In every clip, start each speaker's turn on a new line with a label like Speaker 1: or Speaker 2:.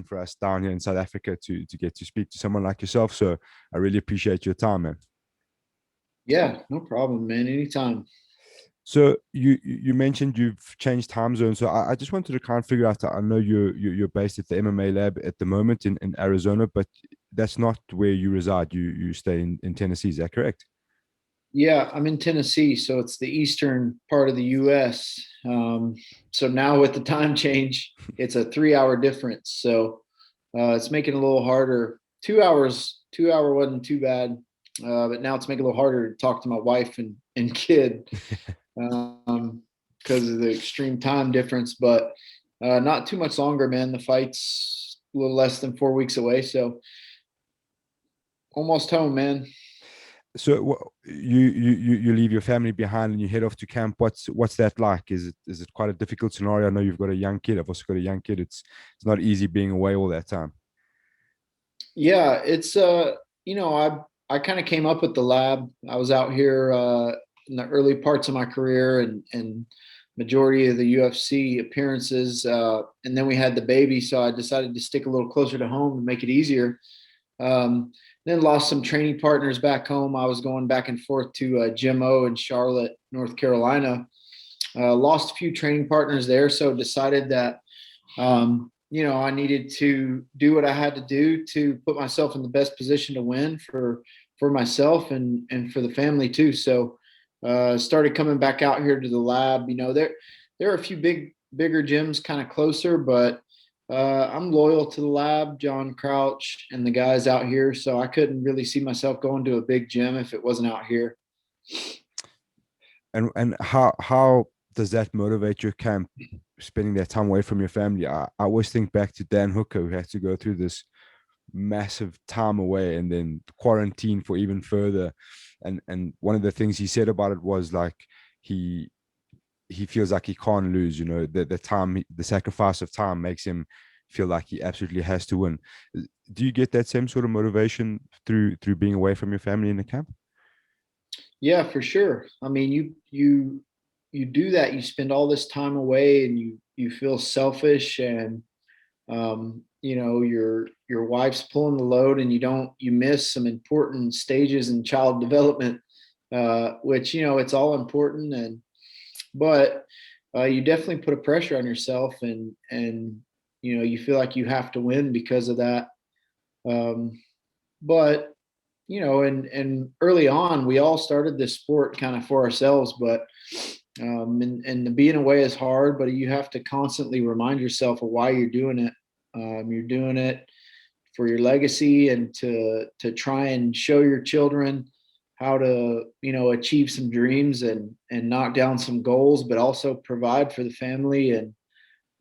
Speaker 1: for us down here in South Africa to get to speak to someone like yourself. So I really appreciate your time, man.
Speaker 2: Yeah, no problem, man. Anytime.
Speaker 1: So you mentioned you've changed time zones. So I just wanted to kind of figure out. I know you're based at the MMA lab at the moment in Arizona, but that's not where you reside. You stay in Tennessee. Is that correct?
Speaker 2: Yeah, I'm in Tennessee, so it's the eastern part of the U.S. So now with the time change, it's a 3 hour difference. So it's making it a little harder. 2 hours, 2 hour wasn't too bad, but now it's making it a little harder to talk to my wife and kid because of the extreme time difference. But not too much longer, man. The fight's a little less than 4 weeks away, so almost home, man.
Speaker 1: So you leave your family behind and you head off to camp. What's that like? Is it quite a difficult scenario? I know you've got a young kid. I've also got a young kid. It's not easy being away all that time.
Speaker 2: Yeah, it's I kind of came up with the lab. I was out here in the early parts of my career and majority of the UFC appearances, and then we had the baby, so I decided to stick a little closer to home and make it easier. Then lost some training partners back home. I was going back and forth to Jim O in Charlotte, North Carolina. Lost a few training partners there, so decided that I needed to do what I had to do to put myself in the best position to win for myself and for the family too. So started coming back out here to the lab. There are a few bigger gyms kind of closer, but I'm loyal to the lab, John Crouch and the guys out here. So I couldn't really see myself going to a big gym if it wasn't out here.
Speaker 1: And how does that motivate your camp, spending that time away from your family? I always think back to Dan Hooker, who had to go through this massive time away and then quarantine for even further. And one of the things he said about it was like he he feels like he can't lose. The time, the sacrifice of time makes him feel like he absolutely has to win. Do you get that same sort of motivation through being away from your family in the camp?
Speaker 2: Yeah, for sure. I mean, you do that. You spend all this time away, and you feel selfish, and your wife's pulling the load, and you miss some important stages in child development, which it's all important, but you definitely put a pressure on yourself, and you feel like you have to win because of that. Um, but and early on, we all started this sport kind of for ourselves, but and the being away is hard, but you have to constantly remind yourself of why you're doing it. You're doing it for your legacy and to try and show your children how to achieve some dreams and knock down some goals, but also provide for the family and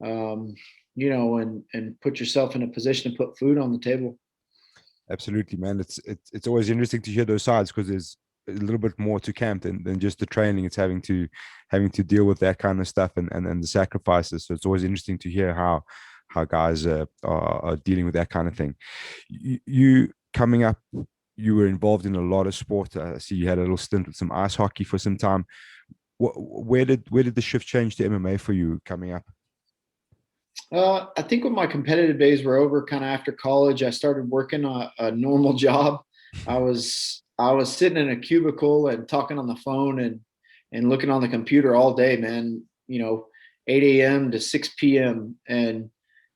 Speaker 2: um, and put yourself in a position to put food on the table.
Speaker 1: Absolutely, man. It's always interesting to hear those sides because there's a little bit more to camp than just the training. It's having to deal with that kind of stuff and the sacrifices. So it's always interesting to hear how guys are dealing with that kind of thing. You coming up, you were involved in a lot of sport. I see you had a little stint with some ice hockey for some time. Where did the shift change to MMA for you coming up?
Speaker 2: I think when my competitive days were over, kind of after college, I started working a normal job. I was sitting in a cubicle and talking on the phone and looking on the computer all day, man. 8 a.m. to 6 p.m. and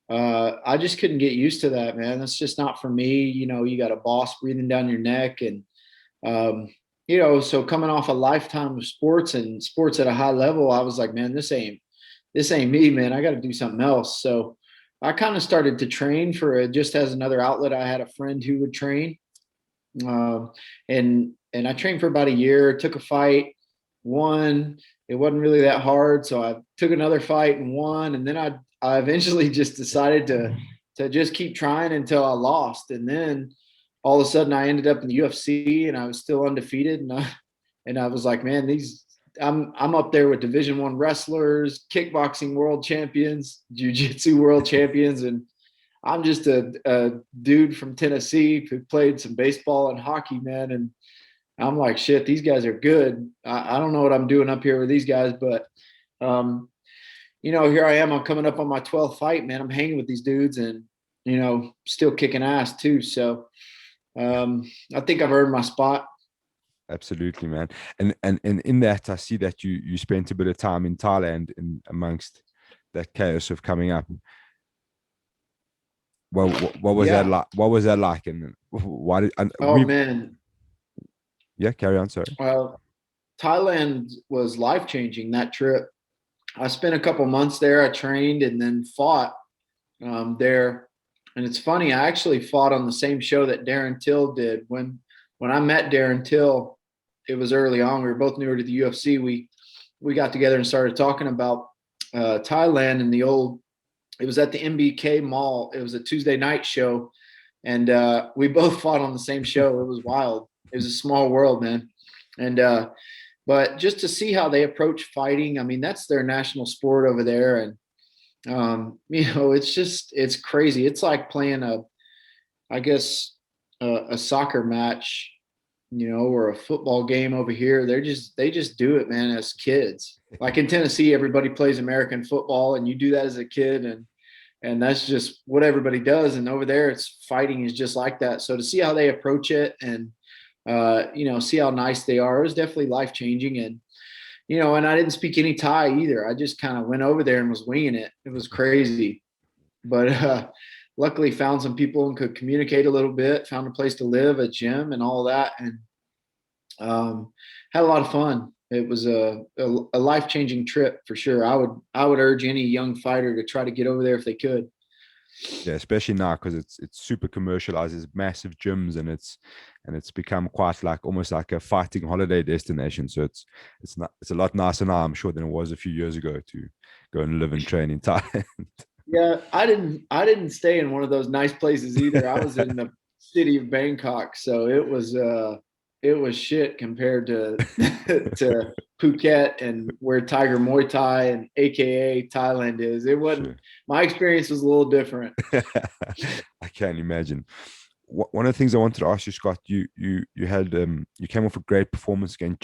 Speaker 2: I just couldn't get used to that, man. That's just not for me. You got a boss breathing down your neck, and um, so coming off a lifetime of sports and sports at a high level, I was like, man, this ain't me, man. I got to do something else. So I kind of started to train for just as another outlet. I had a friend who would train, um, and I trained for about a year. Took a fight, won. It wasn't really that hard, so I took another fight and won. And then I eventually just decided to just keep trying until I lost. And then all of a sudden, I ended up in the UFC, and I was still undefeated. And I was like, man, I'm up there with Division 1 wrestlers, kickboxing world champions, jiu-jitsu world champions, and I'm just a dude from Tennessee who played some baseball and hockey, man. And I'm like, shit, these guys are good. I don't know what I'm doing up here with these guys, but um, here I am. I'm coming up on my 12th fight, man. I'm hanging with these dudes, and still kicking ass too. So I think I've earned my spot.
Speaker 1: Absolutely, man. And in that, I see that you spent a bit of time in Thailand in amongst that chaos of coming up. Well, what was that
Speaker 2: Yeah.
Speaker 1: like? What was that like? And why did and
Speaker 2: Oh
Speaker 1: we?
Speaker 2: man.
Speaker 1: Yeah, carry on. Sorry.
Speaker 2: Well, Thailand was life changing that trip. I spent a couple months there. I trained and then fought there. And it's funny, I actually fought on the same show that Darren Till did. When I met Darren Till, it was early on. We were both newer to the UFC. We got together and started talking about Thailand and the old. It was at the MBK Mall. It was a Tuesday night show, and we both fought on the same show. It was wild. It was a small world, man. And but just to see how they approach fighting, I mean, that's their national sport over there, and it's crazy. It's like playing I guess, a soccer match, or a football game over here. They just do it, man, as kids. Like in Tennessee, everybody plays American football, and you do that as a kid, and that's just what everybody does. And over there, it's fighting is just like that. So to see how they approach it and see how nice they are, it was definitely life changing. And and I didn't speak any Thai either. I just kind of went over there and was winging it. It was crazy, but luckily found some people and could communicate a little bit. Found a place to live, a gym, and all that, and had a lot of fun. It was a life changing trip for sure. I would urge any young fighter to try to get over there if they could.
Speaker 1: Yeah, especially now because it's super commercialized. It's massive gyms and it's become quite like almost like a fighting holiday destination. So it's a lot nicer now, I'm sure, than it was a few years ago to go and live and train in Thailand.
Speaker 2: Yeah, I didn't stay in one of those nice places either. I was in the city of Bangkok, so it was shit compared to to Phuket and where Tiger Muay Thai and AKA Thailand is. It wasn't
Speaker 1: Sure.
Speaker 2: My experience was a little different.
Speaker 1: I can't imagine. One of the things I wanted to ask you, Scott, you had you came off a great performance against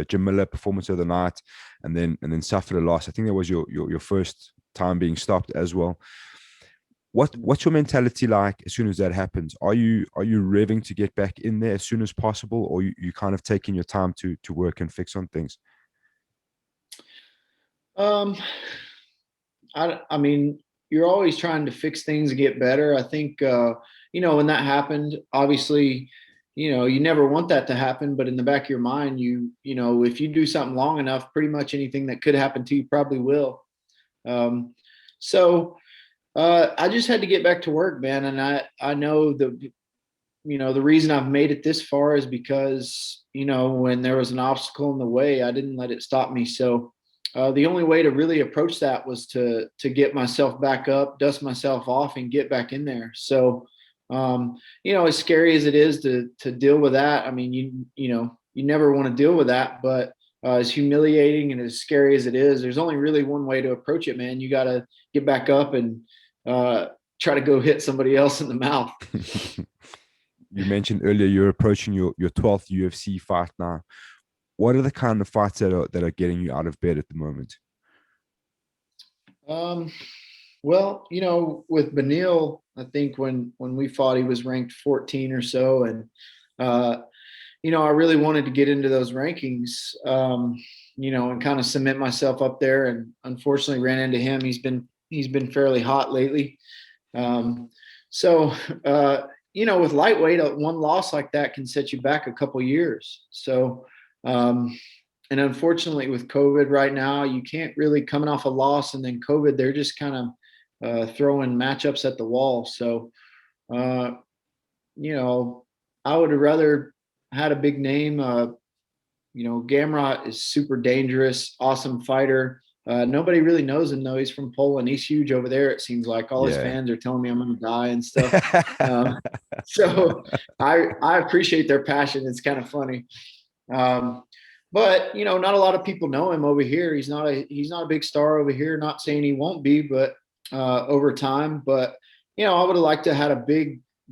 Speaker 1: Jim Miller performance of the night, and then suffered a loss. I think that was your first time being stopped as well. What's your mentality like as soon as that happens? Are you revving to get back in there as soon as possible, or you kind of taking your time to work and fix on things?
Speaker 2: Um, I mean, you're always trying to fix things and get better. I think, when that happened, obviously, you never want that to happen, but in the back of your mind, if you do something long enough, pretty much anything that could happen to you probably will. Um, so, I just had to get back to work, man. And I know the reason I've made it this far is because, when there was an obstacle in the way, I didn't let it stop me. So, the only way to really approach that was to get myself back up, dust myself off, and get back in there. So, as scary as it is to deal with that, I mean, you never want to deal with that, but as humiliating and as scary as it is, there's only really one way to approach it, man. You got to get back up and uh, try to go hit somebody else in the mouth.
Speaker 1: You mentioned earlier you're approaching your 12th UFC fight now. What are the kind of fights that are getting you out of bed at the moment?
Speaker 2: Um, well, with Benil, I think when we fought, he was ranked 14 or so, and uh, I really wanted to get into those rankings, and kind of cement myself up there. And unfortunately, ran into him. He's been fairly hot lately. Um, so, with lightweight, one loss like that can set you back a couple years. So, um, and unfortunately, with COVID right now, you can't really coming off a loss and then COVID. They're just kind of throwing matchups at the wall. So, uh, you know, I would have rather had a big name. Gamrot is super dangerous, awesome fighter. Nobody really knows him though. He's from Poland. He's huge over there. It seems like all his
Speaker 1: Yeah.
Speaker 2: fans are telling me I'm going to die and stuff. So I appreciate their passion. It's kind of funny. Um, but not a lot of people know him over here. He's not a big star over here. Not saying he won't be, but over time. But I would have liked to have had a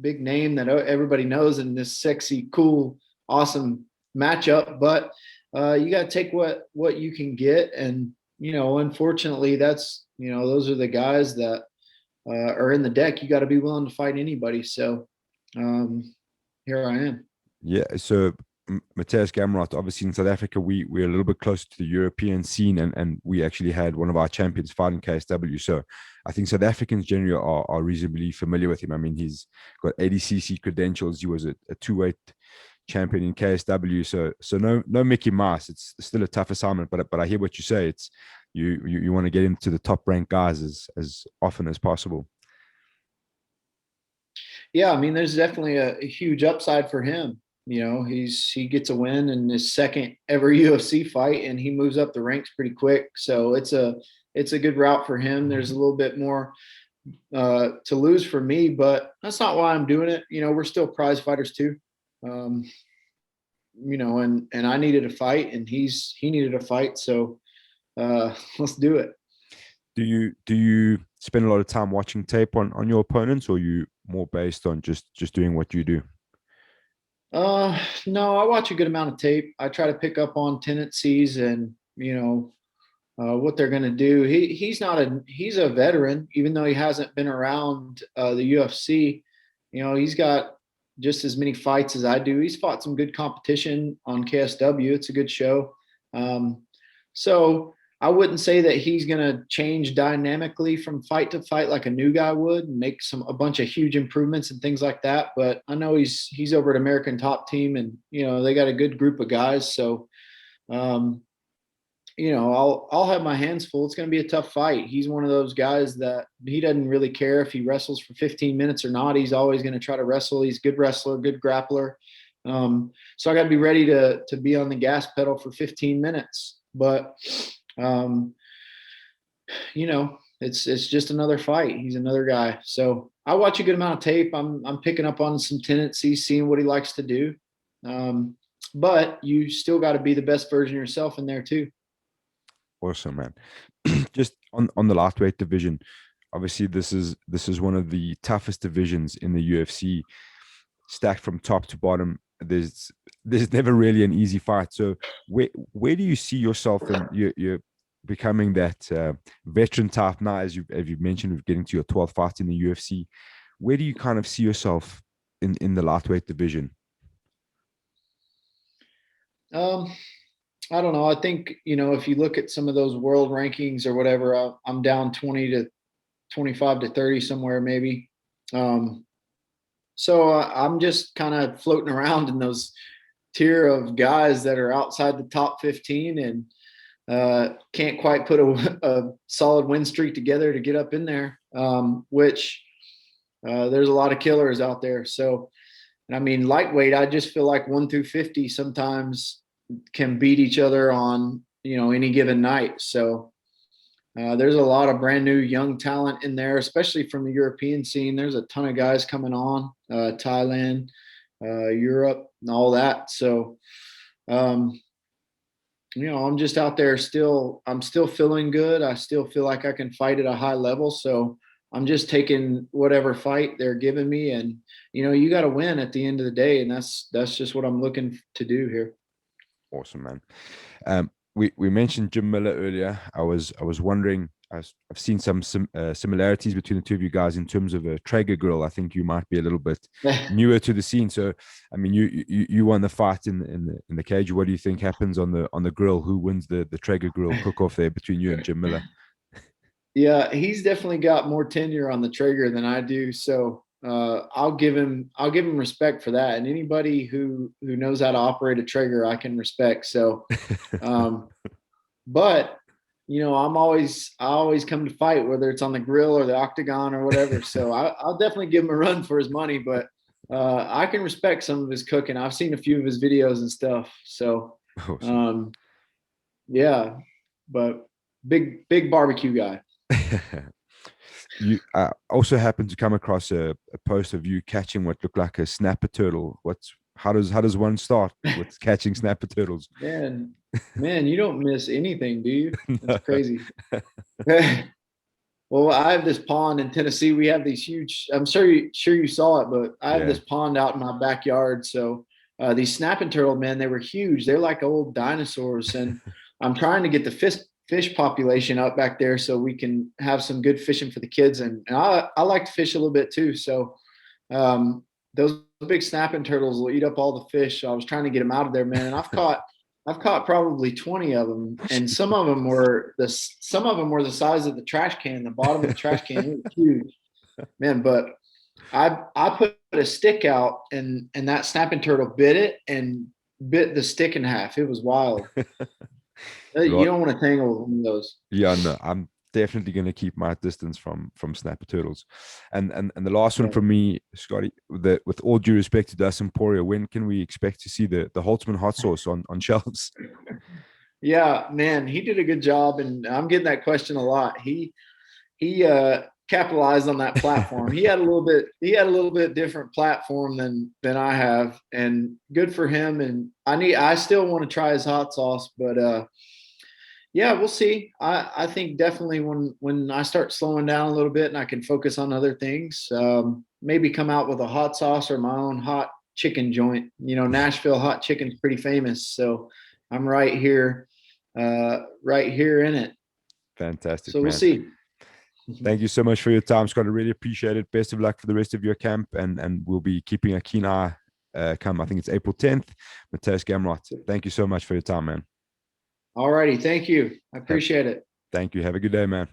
Speaker 2: big name that everybody knows in this sexy, cool, awesome matchup. But you got to take what you can get, and unfortunately, that's those are the guys that are in the deck, you got to be willing to fight anybody. So here I am.
Speaker 1: Yeah. So Matthias Gamrot, obviously in South Africa, we're a little bit closer to the European scene, and we actually had one of our champions fight in KSW. So I think South Africans generally are reasonably familiar with him. I mean, he's got ADCC credentials. He was a two-weight champion in KSW. So no Mickey Mouse. It's still a tough assignment, but I hear what you say. It's you want to get into the top ranked guys as often as possible.
Speaker 2: Yeah, I mean, there's definitely a huge upside for him. You know, he gets a win in his second ever UFC fight, and he moves up the ranks pretty quick. So it's a good route for him. There's a little bit more to lose for me, but that's not why I'm doing it. You know, we're still prize fighters too. Um, you know, and I needed a fight, and he needed a fight. So let's do it.
Speaker 1: Do you spend a lot of time watching tape on your opponents, or are you more based on just doing what you do?
Speaker 2: No, I watch a good amount of tape. I try to pick up on tendencies and, you know, what they're going to do. He's a veteran, even though he hasn't been around the UFC. You know, he's got just as many fights as I do. He's fought some good competition on KSW. It's a good show. Um, so I wouldn't say that he's going to change dynamically from fight to fight like a new guy would and make a bunch of huge improvements and things like that. But I know he's over at American Top Team, and you know they got a good group of guys. So um, you know, I'll have my hands full. It's going to be a tough fight. He's one of those guys that he doesn't really care if he wrestles for 15 minutes or not. He's always going to try to wrestle. He's a good wrestler, good grappler. So I got to be ready to be on the gas pedal for 15 minutes. But um, you know, it's just another fight. He's another guy. So I watch a good amount of tape. I'm picking up on some tendencies, seeing what he likes to do. Um, but you still got to be the best version of yourself in there too.
Speaker 1: Awesome, man. Just on the lightweight division, obviously this is one of the toughest divisions in the UFC, stacked from top to bottom. There's never really an easy fight. So where do you see yourself, and you're becoming that veteran type now, as you mentioned, with getting to your 12th fight in the UFC? Where do you kind of see yourself in the lightweight division?
Speaker 2: Um, I don't know. I think, you know, if you look at some of those world rankings or whatever, I'm down 20 to 25 to 30 somewhere maybe. Um, so I'm just kind of floating around in those tier of guys that are outside the top 15 and can't quite put a solid win streak together to get up in there, which there's a lot of killers out there. So, and I mean, lightweight, I just feel like 1 through 50 sometimes can beat each other on, you know, any given night. So there's a lot of brand new young talent in there, especially from the European scene. There's a ton of guys coming on, Thailand, Europe, and all that. So, um, you know, I'm just out there still. I'm still feeling good. I still feel like I can fight at a high level. So I'm just taking whatever fight they're giving me, and you know, you got to win at the end of the day, and that's just what I'm looking to do here.
Speaker 1: Awesome, man. We mentioned Jim Miller earlier. I was wondering. I've seen some similarities between the two of you guys in terms of a Traeger grill. I think you might be a little bit newer to the scene. So, I mean, you won the fight in the cage. What do you think happens on the grill? Who wins the Traeger grill cook off there between you and Jim Miller?
Speaker 2: Yeah, he's definitely got more tenure on the Traeger than I do. So I'll give him respect for that. And anybody who knows how to operate a Traeger, I can respect. So um, but you know, I always come to fight, whether it's on the grill or the octagon or whatever. So I'll definitely give him a run for his money, but I can respect some of his cooking. I've seen a few of his videos and stuff. So
Speaker 1: Awesome.
Speaker 2: um, yeah, but big barbecue guy.
Speaker 1: You also happened to come across a post of you catching what looked like a snapper turtle. How does one start with catching snapper turtles?
Speaker 2: Man, man, you don't miss anything, do you? That's
Speaker 1: No.
Speaker 2: crazy. Well, I have this pond in Tennessee. We have these huge. I'm sure you saw it, but I have
Speaker 1: Yeah.
Speaker 2: this pond out in my backyard. So these snapping turtle, man, they were huge. They're like old dinosaurs, and I'm trying to get the fish population up back there, so we can have some good fishing for the kids. And I like to fish a little bit too. So those big snapping turtles will eat up all the fish. So I was trying to get them out of there, man. And I've caught probably 20 of them, and some of them were the size of the trash can, the bottom of the trash can. It was huge, man. But I put a stick out, and that snapping turtle bit it and bit the stick in half. It was wild. You
Speaker 1: Right.
Speaker 2: don't want to tangle with one of those.
Speaker 1: Yeah, no, I'm definitely going to keep my distance from snapper turtles. And the last one
Speaker 2: Yeah.
Speaker 1: from me, Scotty, with all due respect to Das Emporia, when can we expect to see the Holtzman hot sauce on shelves?
Speaker 2: Yeah, man, he did a good job, and I'm getting that question a lot. He capitalized on that platform. He had a little bit different platform than I have, and good for him. And I still want to try his hot sauce, but yeah, we'll see. I think definitely when I start slowing down a little bit and I can focus on other things, maybe come out with a hot sauce or my own hot chicken joint. You know, Nashville hot chicken's pretty famous, so I'm right here in it.
Speaker 1: Fantastic,
Speaker 2: So we'll
Speaker 1: man.
Speaker 2: see.
Speaker 1: Thank you so much for your time, Scott. I really appreciate it. Best of luck for the rest of your camp, and we'll be keeping a keen eye. Come, I think it's April 10th, Mateus Gamrot. Thank you so much for your time, man.
Speaker 2: All righty, thank you. I
Speaker 1: Have,
Speaker 2: appreciate it.
Speaker 1: thank you. Have a good day, man.